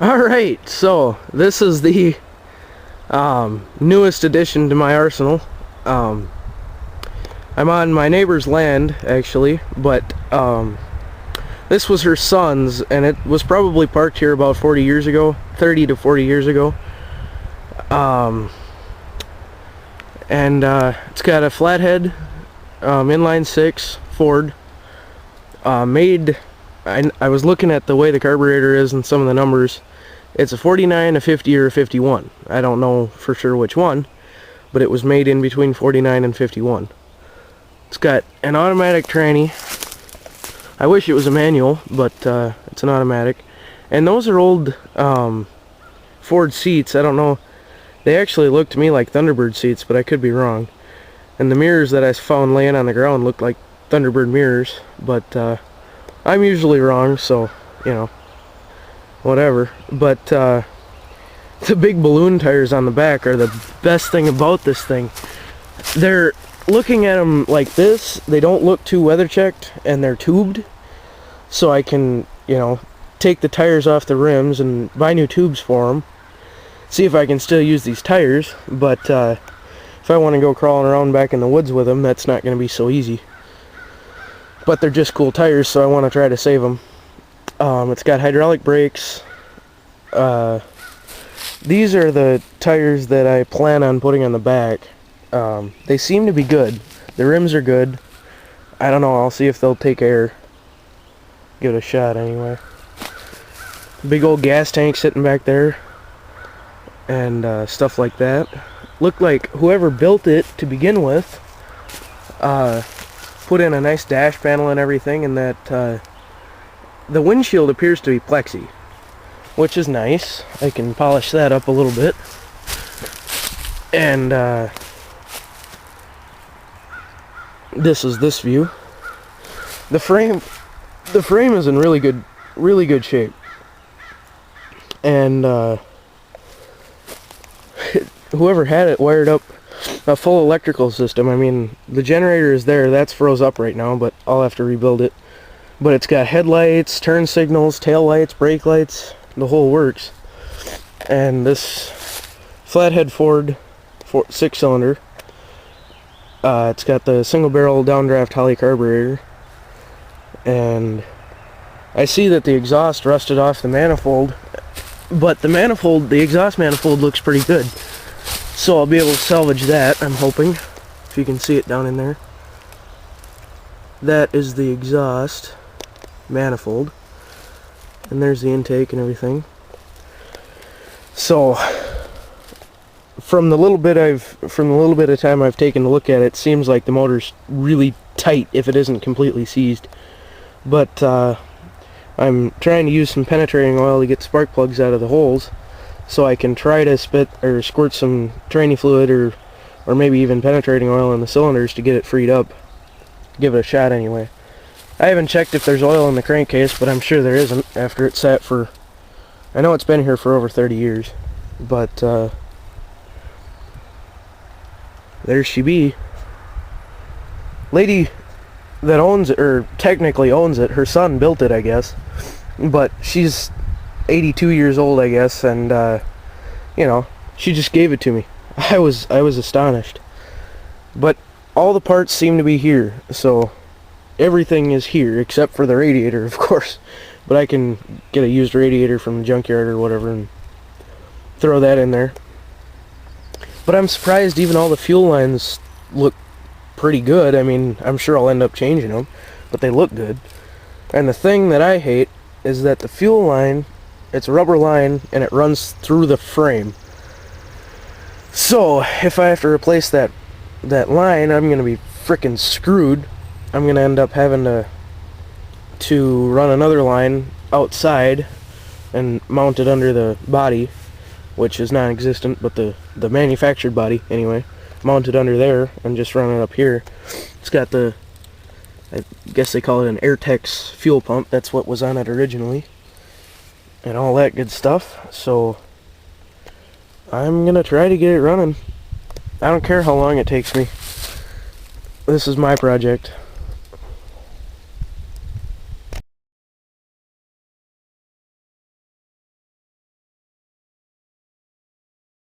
Alright, so this is the newest addition to my arsenal. I'm on my neighbor's land, actually, but this was her son's, and it was probably parked here about 40 years ago, 30 to 40 years ago. It's got a Flathead Inline 6 Ford, I was looking at the way the carburetor is and some of the numbers. It's a 49, a 50, or a 51. I don't know for sure which one, but it was made in between 49 and 51. It's got an automatic tranny. I wish it was a manual, but it's an automatic. And those are old Ford seats. I don't know. They actually look to me like Thunderbird seats, but I could be wrong. And the mirrors that I found laying on the ground looked like Thunderbird mirrors, but I'm usually wrong, so, you know, whatever. But the big balloon tires on the back are the best thing about this thing. They're looking at them like this. They don't look too weather checked, and they're tubed, so I can, you know, take the tires off the rims and buy new tubes for them. See if I can still use these tires, but if I want to go crawling around back in the woods with them, that's not going to be so easy. But they're just cool tires, so I want to try to save them. It's got hydraulic brakes. These are the tires that I plan on putting on the back. They seem to be good. The rims are good. I don't know, I'll see if they'll take air. Give it a shot anyway. Big old gas tank sitting back there. And stuff like that. Looked like whoever built it to begin with put in a nice dash panel and everything, and that the windshield appears to be plexi, which is nice. I can polish that up a little bit. And this is this view. The frame is in really good shape. And whoever had it wired up a full electrical system. I mean, the generator is there, that's froze up right now, but I'll have to rebuild it. But it's got headlights, turn signals, tail lights, brake lights, the whole works. And this Flathead Ford 6-cylinder, it's got the single barrel downdraft Holley carburetor, and I see that the exhaust rusted off the manifold, but the exhaust manifold looks pretty good. So I'll be able to salvage that, I'm hoping, if you can see it down in there. That is the exhaust manifold, and there's the intake and everything. So from the little bit of time I've taken to look at it, it seems like the motor's really tight if it isn't completely seized. But I'm trying to use some penetrating oil to get spark plugs out of the holes, so I can try to spit or squirt some tranny fluid or maybe even penetrating oil in the cylinders to get it freed up. Give it a shot anyway. I haven't checked if there's oil in the crankcase, but I'm sure there isn't after it sat for... I know it's been here for over 30 years, but there she be. Lady that owns it, or technically owns it, her son built it, I guess, but she's 82 years old, I guess, and you know, she just gave it to me. I was astonished. But all the parts seem to be here, so everything is here except for the radiator, of course. But I can get a used radiator from the junkyard or whatever and throw that in there. But I'm surprised even all the fuel lines look pretty good. I mean, I'm sure I'll end up changing them, but they look good. And the thing that I hate is that the fuel line, it's a rubber line and it runs through the frame. So if I have to replace that line, I'm gonna be frickin' screwed. I'm gonna end up having to run another line outside and mount it under the body, which is non-existent, but the manufactured body anyway, mount it under there and just run it up here. It's got the, I guess they call it an Airtex fuel pump. That's what was on it originally, and all that good stuff. So I'm gonna try to get it running. I don't care how long it takes me. This is my project.